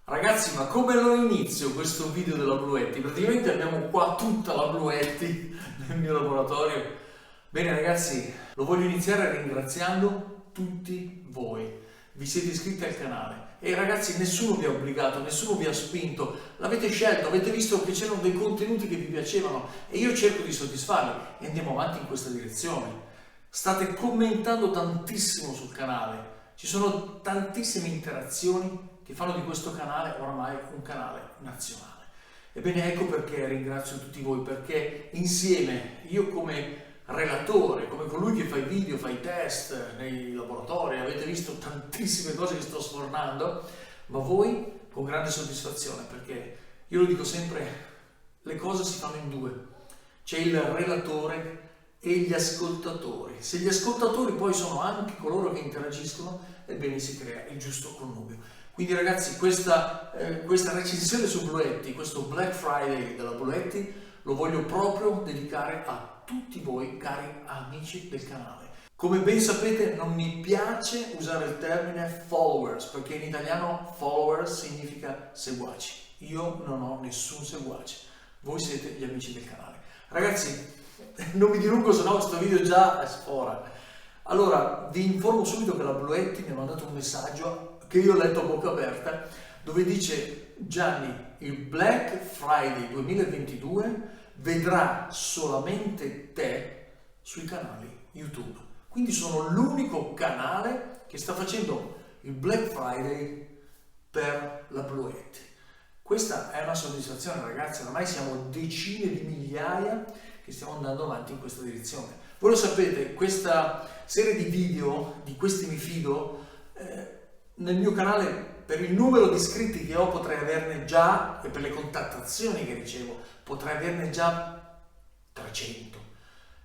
Ragazzi, ma come lo inizio questo video della Bluetti? Praticamente abbiamo qua tutta la Bluetti nel mio laboratorio. Bene ragazzi, lo voglio iniziare ringraziando tutti voi. Vi siete iscritti al canale e ragazzi nessuno vi ha obbligato, nessuno vi ha spinto, l'avete scelto, avete visto che c'erano dei contenuti che vi piacevano e io cerco di soddisfarli e andiamo avanti in questa direzione. State commentando tantissimo sul canale, ci sono tantissime interazioni che fanno di questo canale oramai un canale nazionale. Ebbene, ecco perché ringrazio tutti voi, perché insieme, io come relatore, come colui che fa i video, fa i test nei laboratori, avete visto tantissime cose che sto sfornando, ma voi con grande soddisfazione, perché io lo dico sempre, le cose si fanno in due, c'è il relatore e gli ascoltatori. Se gli ascoltatori poi sono anche coloro che interagiscono, ebbene si crea il giusto connubio. Quindi ragazzi, questa recensione su Bluetti, questo Black Friday della Bluetti, lo voglio proprio dedicare a tutti voi cari amici del canale. Come ben sapete non mi piace usare il termine followers, perché in italiano followers significa seguaci. Io non ho nessun seguace, voi siete gli amici del canale. Ragazzi, non mi dilungo, sennò questo video già sfora. Allora, vi informo subito che la Bluetti mi ha mandato un messaggio che io ho letto a bocca aperta, dove dice: Gianni, il Black Friday 2022 vedrà solamente te sui canali YouTube. Quindi sono l'unico canale che sta facendo il Black Friday per la Bluetti. Questa è una soddisfazione, ragazzi, ormai siamo decine di migliaia che stiamo andando avanti in questa direzione. Voi lo sapete, questa serie di video, di questi mi fido, nel mio canale, per il numero di iscritti che ho, potrei averne già, e per le contattazioni che ricevo, potrei averne già 300.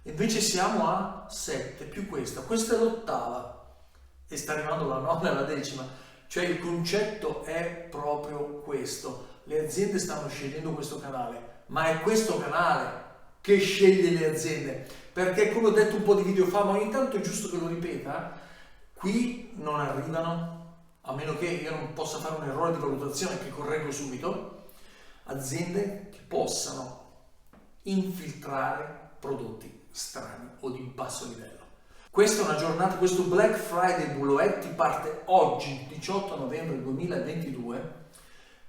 Invece siamo a 7 più questa è l'ottava e sta arrivando la nona e la decima. Cioè il concetto è proprio questo. Le aziende stanno scegliendo questo canale, ma è questo canale che sceglie le aziende. Perché, come ho detto un po' di video fa, ma ogni tanto è giusto che lo ripeta, qui non arrivano, a meno che io non possa fare un errore di valutazione che correggo subito, aziende che possano infiltrare prodotti strani o di basso livello. Questa è una giornata, questo Black Friday Bluetti parte oggi, 18 novembre 2022,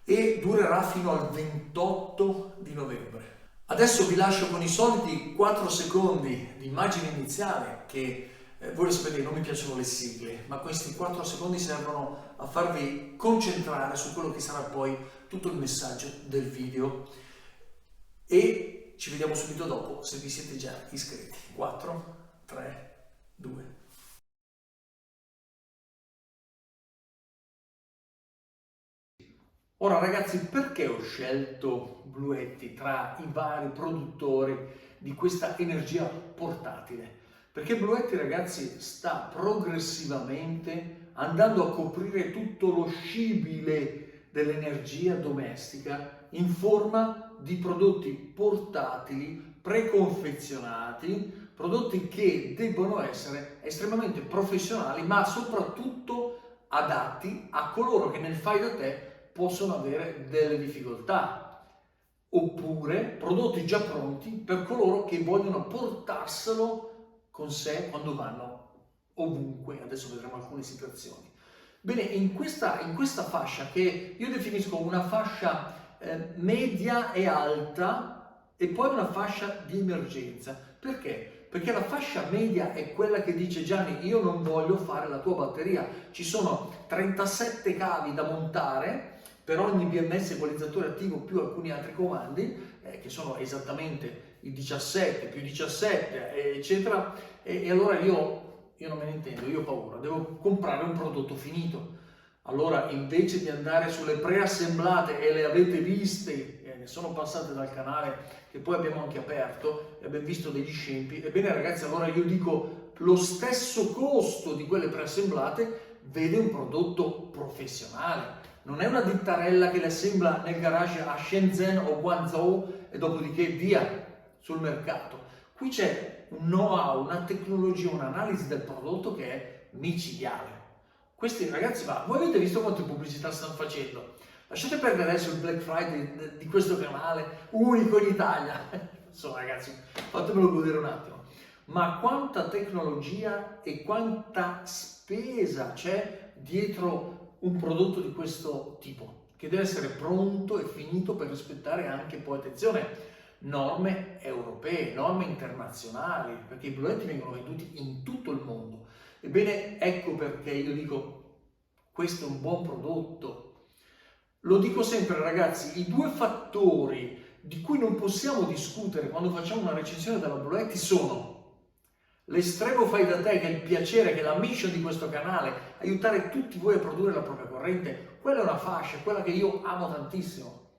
e durerà fino al 28 di novembre. Adesso vi lascio con i soliti 4 secondi di immagine iniziale che voi lo sapete, non mi piacciono le sigle, ma questi 4 secondi servono a farvi concentrare su quello che sarà poi tutto il messaggio del video e ci vediamo subito dopo se vi siete già iscritti. 4, 3, 2. Ora ragazzi, perché ho scelto Bluetti tra i vari produttori di questa energia portatile? Perché Bluetti, ragazzi, sta progressivamente andando a coprire tutto lo scibile dell'energia domestica in forma di prodotti portatili, preconfezionati, prodotti che debbono essere estremamente professionali, ma soprattutto adatti a coloro che nel fai da te possono avere delle difficoltà, oppure prodotti già pronti per coloro che vogliono portarselo con sé quando vanno ovunque. Adesso vedremo alcune situazioni. Bene, in questa fascia che io definisco una fascia media e alta e poi una fascia di emergenza. Perché? Perché la fascia media è quella che dice: Gianni, io non voglio fare la tua batteria, ci sono 37 cavi da montare per ogni BMS equalizzatore attivo più alcuni altri comandi, che sono esattamente i 17 più 17 eccetera, e allora io non me ne intendo, io ho paura, devo comprare un prodotto finito. Allora invece di andare sulle preassemblate, e le avete viste, ne sono passate dal canale che poi abbiamo anche aperto e abbiamo visto degli scempi, ebbene ragazzi, allora io dico lo stesso costo di quelle preassemblate vede un prodotto professionale. Non è una dittarella che le assembla nel garage a Shenzhen o Guangzhou e dopodiché via sul mercato. Qui c'è un know-how, una tecnologia, un'analisi del prodotto che è micidiale. Questi ragazzi, ma voi avete visto quante pubblicità stanno facendo? Lasciate perdere adesso il Black Friday di questo canale, unico in Italia. Insomma ragazzi, fatemelo godere un attimo. Ma quanta tecnologia e quanta spesa c'è dietro un prodotto di questo tipo, che deve essere pronto e finito per rispettare anche, poi attenzione, norme europee, norme internazionali, perché i bluetti vengono venduti in tutto il mondo. Ebbene, ecco perché io dico, questo è un buon prodotto. Lo dico sempre ragazzi, i due fattori di cui non possiamo discutere quando facciamo una recensione della Bluetti sono l'estremo fai da te, che è il piacere, che è la mission di questo canale, aiutare tutti voi a produrre la propria corrente, quella è una fascia, quella che io amo tantissimo,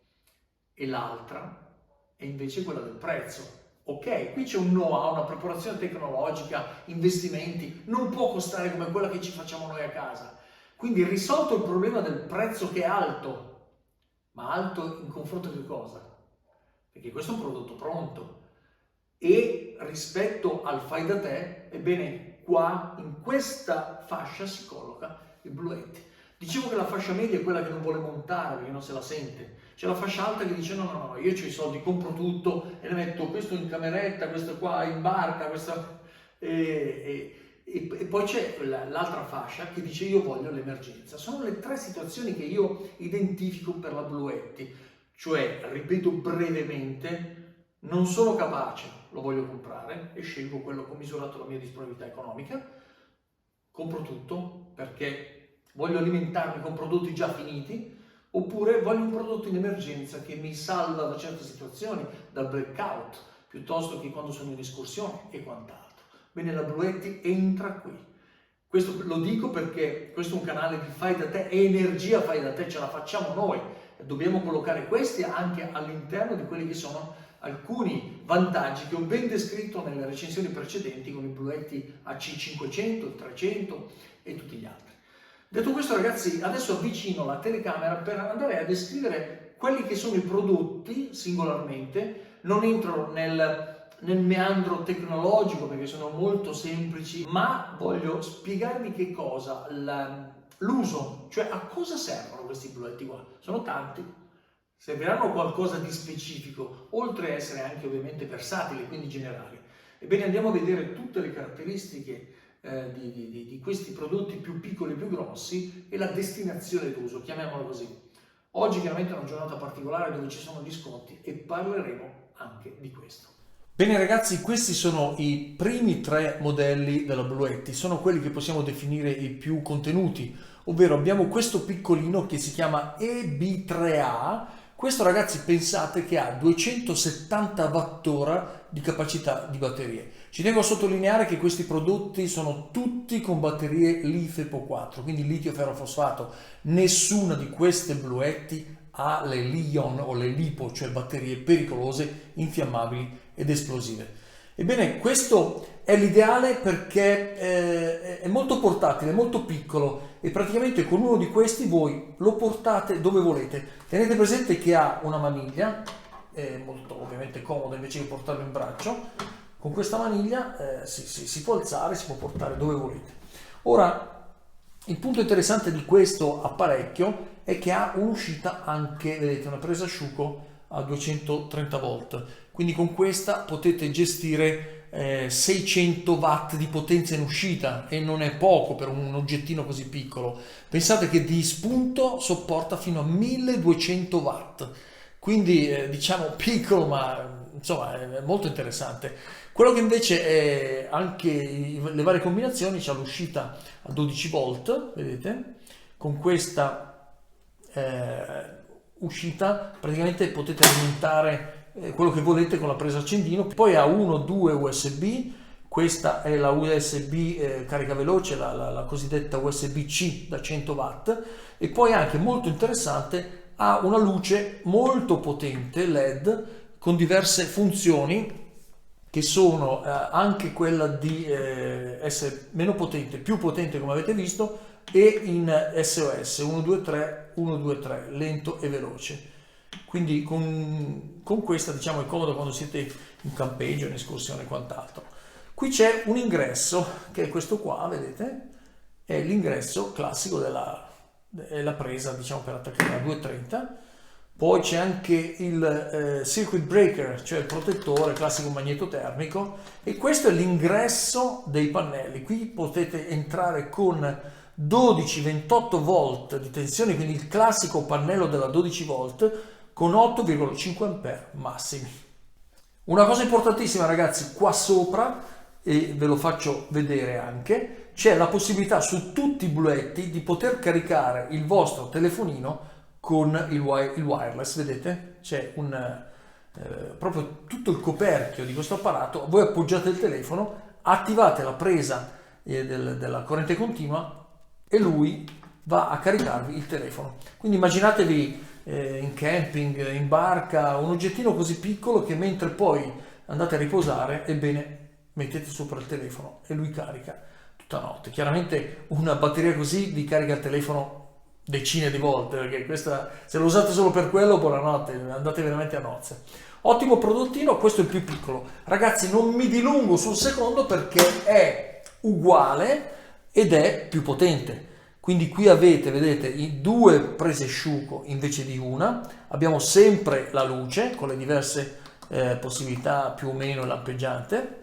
e l'altra è invece quella del prezzo. Ok, qui c'è un know-how, una preparazione tecnologica, investimenti, non può costare come quella che ci facciamo noi a casa. Quindi risolto il problema del prezzo che è alto, ma alto in confronto di cosa? Perché questo è un prodotto pronto e rispetto al fai da te, ebbene qua in questa fascia si colloca il Bluetti. Dicevo che la fascia media è quella che non vuole montare perché non se la sente. C'è la fascia alta che dice no, io ho i soldi, compro tutto e ne metto questo in cameretta, questo qua in barca, questo... E poi c'è l'altra fascia che dice io voglio l'emergenza. Sono le tre situazioni che io identifico per la Bluetti, cioè, ripeto brevemente, non sono capace, lo voglio comprare e scelgo quello commisurato alla mia disponibilità economica, compro tutto perché voglio alimentarmi con prodotti già finiti, oppure voglio un prodotto in emergenza che mi salva da certe situazioni, dal blackout, piuttosto che quando sono in escursione e quant'altro. Bene, la Bluetti entra qui. Questo lo dico perché questo è un canale di fai da te, energia fai da te, ce la facciamo noi. Dobbiamo collocare questi anche all'interno di quelli che sono alcuni vantaggi che ho ben descritto nelle recensioni precedenti con i Bluetti AC500, il 300 e tutti gli altri. Detto questo ragazzi, adesso avvicino la telecamera per andare a descrivere quelli che sono i prodotti singolarmente. Non entro nel meandro tecnologico perché sono molto semplici, ma voglio spiegarvi che cosa, l'uso, cioè a cosa servono questi Bluetti qua. Sono tanti, serviranno qualcosa di specifico, oltre a essere anche ovviamente versatili, quindi generali. Ebbene andiamo a vedere tutte le caratteristiche di questi prodotti più piccoli e più grossi e la destinazione d'uso, chiamiamolo così. Oggi chiaramente è una giornata particolare dove ci sono gli sconti e parleremo anche di questo. Bene ragazzi, questi sono i primi tre modelli della Bluetti, sono quelli che possiamo definire i più contenuti, ovvero abbiamo questo piccolino che si chiama EB3A. Questo ragazzi pensate che ha 270 Wh di capacità di batterie. Ci tengo a sottolineare che questi prodotti sono tutti con batterie LiFePO4, quindi litio ferrofosfato. Nessuna di queste Bluetti ha le Li-ion o le LiPo, cioè batterie pericolose, infiammabili ed esplosive. Ebbene, questo è l'ideale perché è molto portatile, è molto piccolo e praticamente con uno di questi voi lo portate dove volete. Tenete presente che ha una maniglia, è molto ovviamente comodo invece di portarlo in braccio. Con questa maniglia si può alzare, si può portare dove volete. Ora, il punto interessante di questo apparecchio è che ha un'uscita anche, vedete, una presa asciugo a 230 volt, quindi con questa potete gestire 600 watt di potenza in uscita e non è poco per un oggettino così piccolo. Pensate che di spunto sopporta fino a 1200 watt, quindi diciamo piccolo ma insomma è molto interessante. Quello che invece è anche le varie combinazioni, c'è l'uscita a 12 volt, vedete, con questa uscita praticamente potete alimentare quello che volete con la presa accendino. Poi ha 1-2 USB, questa è la USB carica veloce, la cosiddetta USB-C da 100 watt, e poi anche molto interessante ha una luce molto potente LED con diverse funzioni che sono anche quella di essere meno potente, più potente come avete visto, e in SOS 123 lento e veloce. Quindi con questa diciamo è comodo quando siete in campeggio, in escursione e quant'altro. Qui c'è un ingresso che è questo qua, vedete, è l'ingresso classico è la presa, diciamo, per attaccare la 230. Poi c'è anche il circuit breaker, cioè il protettore classico magnetotermico, e questo è l'ingresso dei pannelli. Qui potete entrare con 12-28 volt di tensione, quindi il classico pannello della 12 volt con 8,5 ampere massimi. Una cosa importantissima, ragazzi, qua sopra, e ve lo faccio vedere anche, c'è la possibilità su tutti i bluetti di poter caricare il vostro telefonino con il wireless. Vedete? C'è proprio tutto il coperchio di questo apparato. Voi appoggiate il telefono, attivate la presa della corrente continua e lui va a caricarvi il telefono. Quindi immaginatevi in camping, in barca, un oggettino così piccolo che mentre poi andate a riposare, ebbene, mettete sopra il telefono e lui carica tutta notte. Chiaramente una batteria così vi carica il telefono decine di volte, perché questa, se lo usate solo per quello, buonanotte, andate veramente a nozze. Ottimo prodottino, questo è il più piccolo. Ragazzi, non mi dilungo sul secondo perché è uguale ed è più potente. Quindi qui avete, vedete, i due prese asciugo invece di una. Abbiamo sempre la luce con le diverse possibilità più o meno lampeggiante.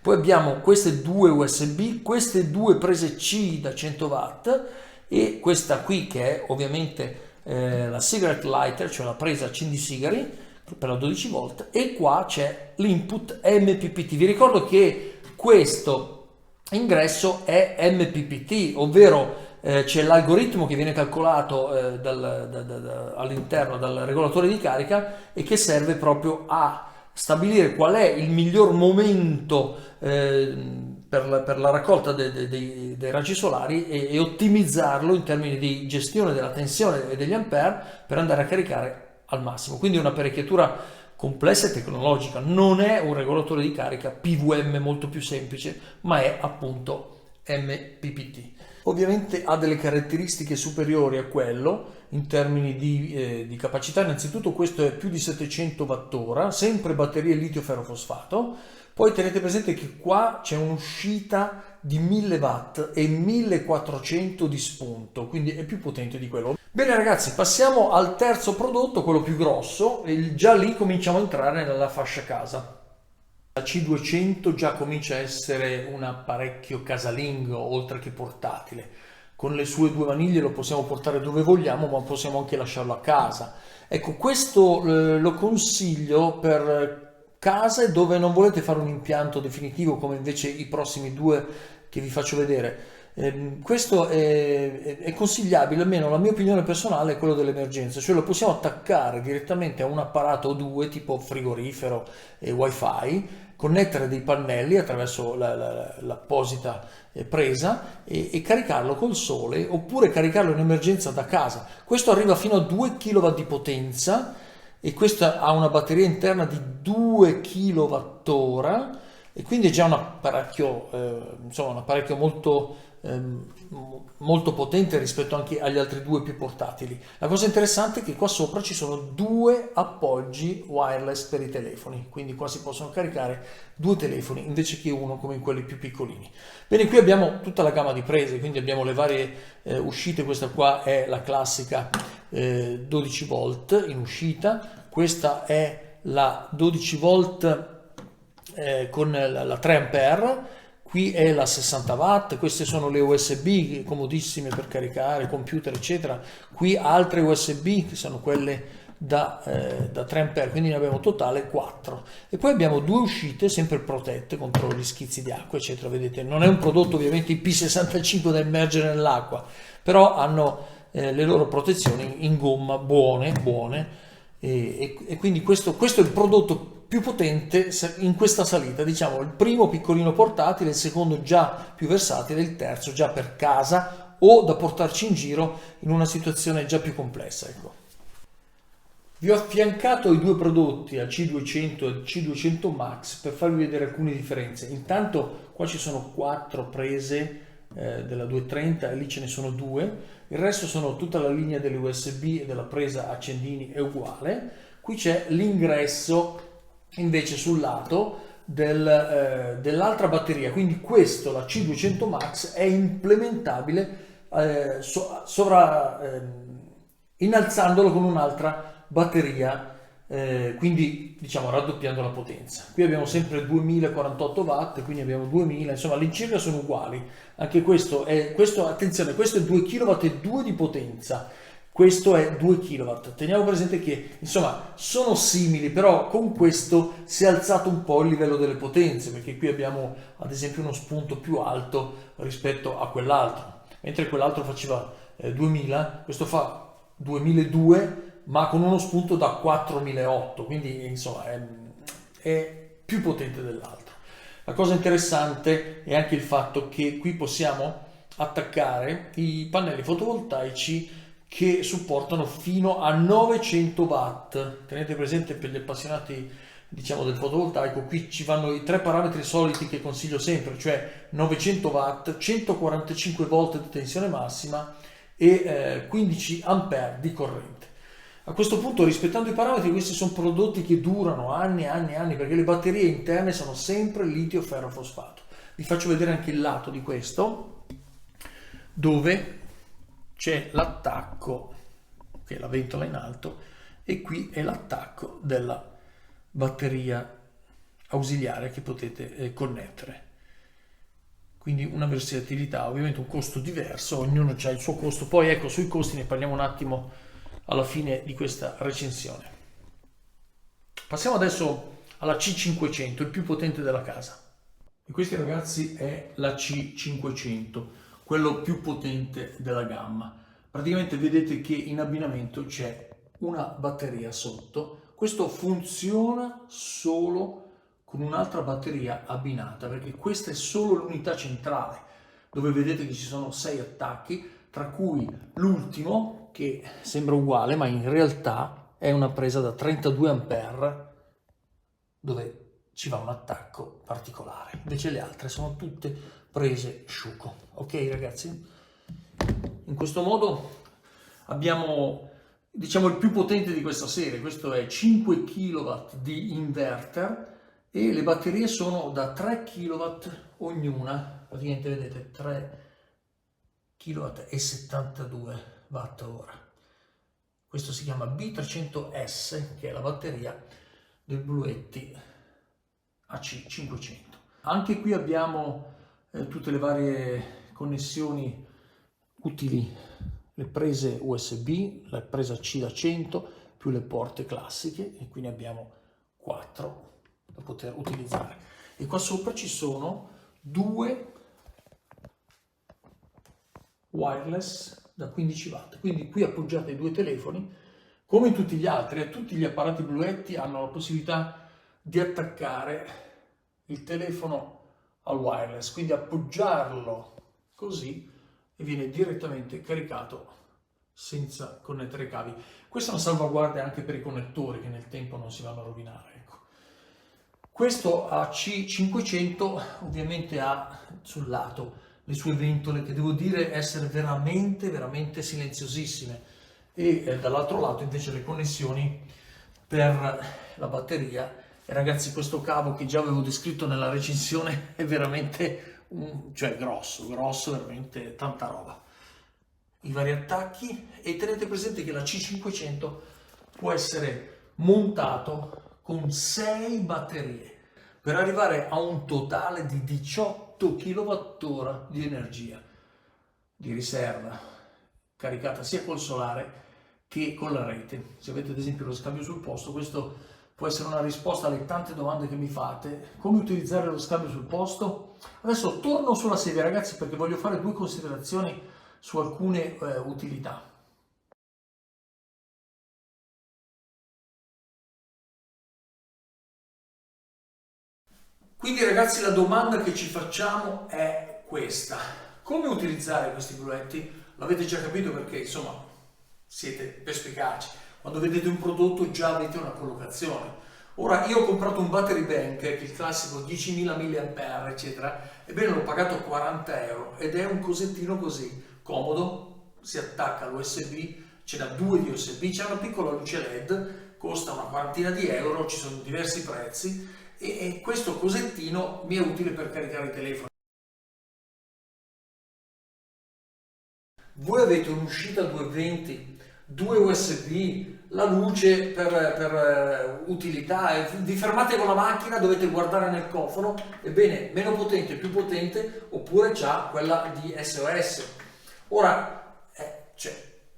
Poi abbiamo queste due USB, queste due prese C da 100 watt e questa qui che è ovviamente la cigarette lighter, cioè la presa accendisigari per la 12 volt, e qua c'è l'input MPPT. Vi ricordo che questo ingresso è MPPT, ovvero c'è l'algoritmo che viene calcolato all'interno dal regolatore di carica e che serve proprio a stabilire qual è il miglior momento per la raccolta dei raggi solari e ottimizzarlo in termini di gestione della tensione e degli ampere per andare a caricare al massimo. Quindi è un'apparecchiatura complessa e tecnologica, non è un regolatore di carica PWM molto più semplice, ma è appunto MPPT. Ovviamente ha delle caratteristiche superiori a quello in termini di capacità. Innanzitutto questo è più di 700 Wh, sempre batterie litio ferrofosfato. Poi tenete presente che qua c'è un'uscita di 1000 watt e 1400 di spunto, quindi è più potente di quello. Bene ragazzi, passiamo al terzo prodotto, quello più grosso, e già lì cominciamo a entrare nella fascia casa. La C200 già comincia a essere un apparecchio casalingo oltre che portatile. Con le sue due maniglie lo possiamo portare dove vogliamo, ma possiamo anche lasciarlo a casa. Ecco, questo lo consiglio per case dove non volete fare un impianto definitivo come invece i prossimi due che vi faccio vedere. Questo è consigliabile, almeno la mia opinione personale è quello dell'emergenza, cioè lo possiamo attaccare direttamente a un apparato o due tipo frigorifero e wifi, connettere dei pannelli attraverso l'apposita presa e caricarlo col sole, oppure caricarlo in emergenza da casa. Questo arriva fino a 2 kW di potenza e questa ha una batteria interna di 2 kWh e quindi è già un apparecchio, insomma, un apparecchio molto potente rispetto anche agli altri due più portatili. La cosa interessante è che qua sopra ci sono due appoggi wireless per i telefoni, quindi qua si possono caricare due telefoni invece che uno come in quelli più piccolini. Bene, qui abbiamo tutta la gamma di prese, quindi abbiamo le varie uscite. Questa qua è la classica 12 volt in uscita, questa è la 12 volt con la 3 ampere. Qui è la 60 watt, queste sono le USB comodissime per caricare computer eccetera. Qui altre USB che sono quelle da 3 ampere, quindi ne abbiamo totale 4. E poi abbiamo due uscite sempre protette contro gli schizzi di acqua eccetera. Vedete, non è un prodotto ovviamente IP65 da immergere nell'acqua, però hanno le loro protezioni in gomma buone e quindi questo è il prodotto più potente in questa salita, diciamo il primo piccolino portatile, il secondo già più versatile, il terzo già per casa o da portarci in giro in una situazione già più complessa. Ecco. Vi ho affiancato i due prodotti, al C200 e al C200 Max, per farvi vedere alcune differenze. Intanto qua ci sono 4 prese della 230 e lì ce ne sono 2, il resto sono tutta la linea delle USB e della presa accendini è uguale. Qui c'è l'ingresso invece sul lato dell'altra batteria, quindi questo, la C200 Max, è implementabile innalzandolo con un'altra batteria, quindi diciamo raddoppiando la potenza. Qui abbiamo sempre 2048 watt, quindi abbiamo 2000, insomma all'incirca sono uguali. Anche attenzione, questo è 2 kW e 2 di potenza, questo è 2 kW. Teniamo presente che insomma sono simili, però con questo si è alzato un po' il livello delle potenze, perché qui abbiamo ad esempio uno spunto più alto rispetto a quell'altro, mentre quell'altro faceva 2000, questo fa 2002 ma con uno spunto da 4008, quindi insomma è più potente dell'altro. La cosa interessante è anche il fatto che qui possiamo attaccare i pannelli fotovoltaici che supportano fino a 900 watt. Tenete presente, per gli appassionati diciamo del fotovoltaico, qui ci vanno i 3 parametri soliti che consiglio sempre, cioè 900 watt, 145 volt di tensione massima e 15 ampere di corrente. A questo punto, rispettando i parametri, questi sono prodotti che durano anni e anni e anni, perché le batterie interne sono sempre litio ferro fosfato. Vi faccio vedere anche il lato di questo, dove c'è l'attacco, che è la ventola in alto, e qui è l'attacco della batteria ausiliare che potete connettere. Quindi una versatilità, ovviamente un costo diverso, ognuno ha il suo costo. Poi ecco, sui costi ne parliamo un attimo alla fine di questa recensione. Passiamo adesso alla C500, il più potente della casa. E questo, ragazzi, è la C500, quello più potente della gamma. Praticamente vedete che in abbinamento c'è una batteria sotto. Questo funziona solo con un'altra batteria abbinata, perché questa è solo l'unità centrale, dove vedete che ci sono 6 attacchi, tra cui l'ultimo, che sembra uguale, ma in realtà è una presa da 32 ampere, dove ci va un attacco particolare. Invece le altre sono tutte prese sciuco. Ok, ragazzi? In questo modo abbiamo, diciamo, il più potente di questa serie. Questo è 5 kW di inverter e le batterie sono da 3 kW ognuna. Praticamente vedete 3 kW e 72 watt-ora. Questo si chiama B300S, che è la batteria del Bluetti AC500. Anche qui abbiamo tutte le varie connessioni utili, le prese USB, la presa C da 100 più le porte classiche, e qui ne abbiamo 4 da poter utilizzare. E qua sopra ci sono 2 wireless da 15 watt, quindi qui appoggiate i 2 telefoni. Come in tutti gli altri, tutti gli apparati Bluetti hanno la possibilità di attaccare il telefono al wireless, quindi appoggiarlo così e viene direttamente caricato senza connettere i cavi. Questa è una salvaguardia anche per i connettori, che nel tempo non si vanno a rovinare. Ecco. Questo AC500 ovviamente ha sul lato le sue ventole, che devo dire essere veramente silenziosissime, e dall'altro lato invece le connessioni per la batteria. E ragazzi, questo cavo, che già avevo descritto nella recensione, è veramente grosso, veramente tanta roba. I vari attacchi, e tenete presente che la C500 può essere montato con 6 batterie per arrivare a un totale di 18 kWh di energia di riserva, caricata sia col solare che con la rete. Se avete ad esempio lo scambio sul posto, questo può essere una risposta alle tante domande che mi fate. Come utilizzare lo scambio sul posto? Adesso torno sulla sedia, ragazzi, perché voglio fare 2 considerazioni su alcune utilità. Quindi, ragazzi, la domanda che ci facciamo è questa: come utilizzare questi Bluetti? L'avete già capito, perché insomma siete perspicaci. Quando vedete un prodotto già avete una collocazione. Ora, io ho comprato un battery bank, che è il classico 10.000 mAh, eccetera, ebbene l'ho pagato 40 euro ed è un cosettino così, comodo, si attacca all'USB, ce n'ha 2 di USB, c'è una piccola luce LED, costa una quarantina di euro, ci sono diversi prezzi, e questo cosettino mi è utile per caricare i telefoni. voi avete un'uscita 220, 2 USB, la luce per utilità, vi fermate con la macchina, dovete guardare nel cofano, ebbene, meno potente, più potente, oppure c'ha quella di SOS. Ora,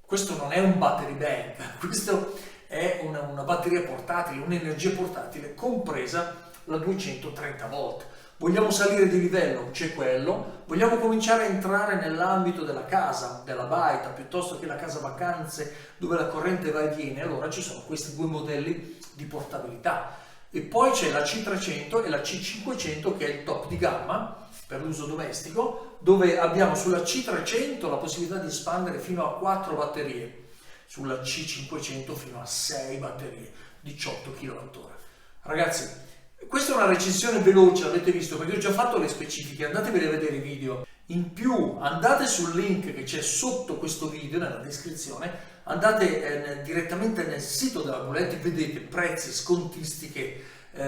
questo non è un battery bank, questo è una batteria portatile, un'energia portatile, compresa la 230 volt. Vogliamo salire di livello? C'è quello. Vogliamo cominciare a entrare nell'ambito della casa, della baita, piuttosto che la casa vacanze, dove la corrente va e viene? Allora ci sono questi due modelli di portabilità. E poi c'è la C300 e la C500, che è il top di gamma per l'uso domestico, dove abbiamo sulla C300 la possibilità di espandere fino a 4 batterie, sulla C500 fino a 6 batterie, 18 kWh. Ragazzi, questa è una recensione veloce, l'avete visto, perché ho già fatto le specifiche, andateveli a vedere i video. In più, andate sul link che c'è sotto questo video, nella descrizione, andate direttamente nel sito della Buletti, vedete prezzi, scontistiche,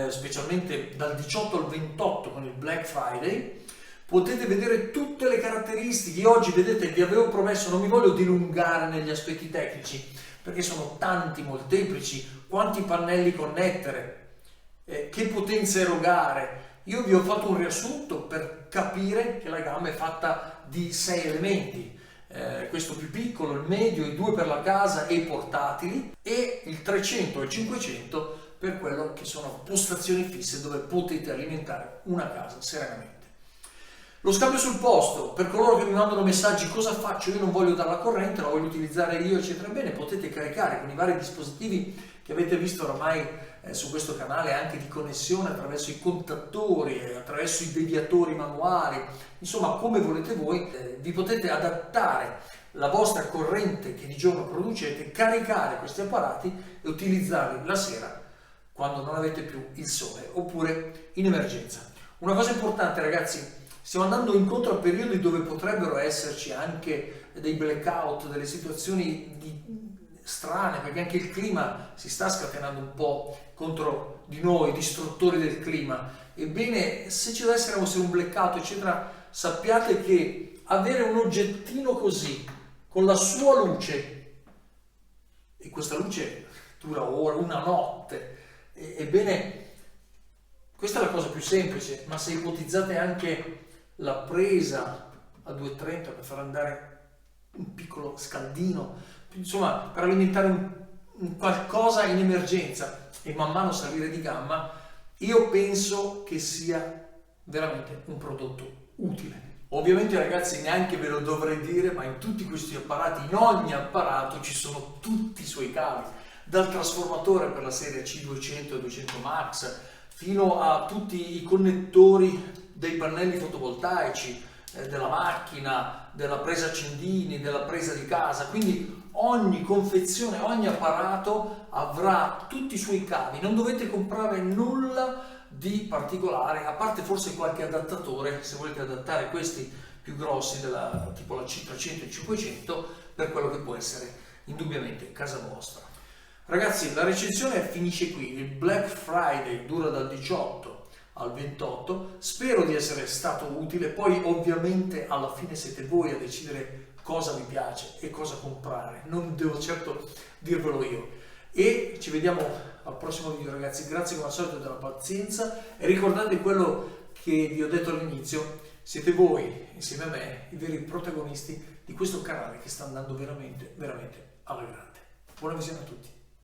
specialmente dal 18 al 28 con il Black Friday. Potete vedere tutte le caratteristiche. Io oggi, vedete, vi avevo promesso, non mi voglio dilungare negli aspetti tecnici, perché sono tanti, molteplici, quanti pannelli connettere, che potenza erogare. Io vi ho fatto un riassunto per capire che la gamma è fatta di 6 elementi, questo più piccolo, il medio, i 2 per la casa e i portatili, e il 300 e il 500 per quello che sono postazioni fisse dove potete alimentare una casa serenamente. Lo scambio sul posto, per coloro che mi mandano messaggi: cosa faccio? Io non voglio dare la corrente, la voglio utilizzare io, eccetera. Bene, potete caricare con i vari dispositivi che avete visto oramai su questo canale, anche di connessione attraverso i contattori, attraverso i deviatori manuali, insomma come volete voi. Vi potete adattare la vostra corrente che di giorno producete, caricare questi apparati e utilizzarli la sera quando non avete più il sole, oppure in emergenza. Una cosa importante, ragazzi: stiamo andando incontro a periodi dove potrebbero esserci anche dei blackout, delle situazioni strane, perché anche il clima si sta scatenando un po' contro di noi, distruttori del clima. Ebbene, se ci dovesse essere un blackout, eccetera, sappiate che avere un oggettino così, con la sua luce, e questa luce dura ora, una notte, ebbene, questa è la cosa più semplice. Ma se ipotizzate anche la presa a 230 per far andare un piccolo scaldino, insomma per alimentare un qualcosa in emergenza e man mano salire di gamma, io penso che sia veramente un prodotto utile. Ovviamente, ragazzi, neanche ve lo dovrei dire, ma in tutti questi apparati, in ogni apparato ci sono tutti i suoi cavi, dal trasformatore per la serie C200 e 200 Max fino a tutti i connettori dei pannelli fotovoltaici, della macchina, della presa accendini, della presa di casa. Quindi ogni confezione, ogni apparato avrà tutti i suoi cavi, non dovete comprare nulla di particolare, a parte forse qualche adattatore se volete adattare questi più grossi, tipo la C300 e 500, per quello che può essere indubbiamente casa vostra. Ragazzi, la recensione finisce qui. Il Black Friday dura dal 18 al 28, spero di essere stato utile. Poi ovviamente alla fine siete voi a decidere cosa vi piace e cosa comprare, non devo certo dirvelo io. E ci vediamo al prossimo video, ragazzi. Grazie come al solito della pazienza, e ricordate quello che vi ho detto all'inizio: siete voi insieme a me i veri protagonisti di questo canale che sta andando veramente alla grande. Buona visione a tutti.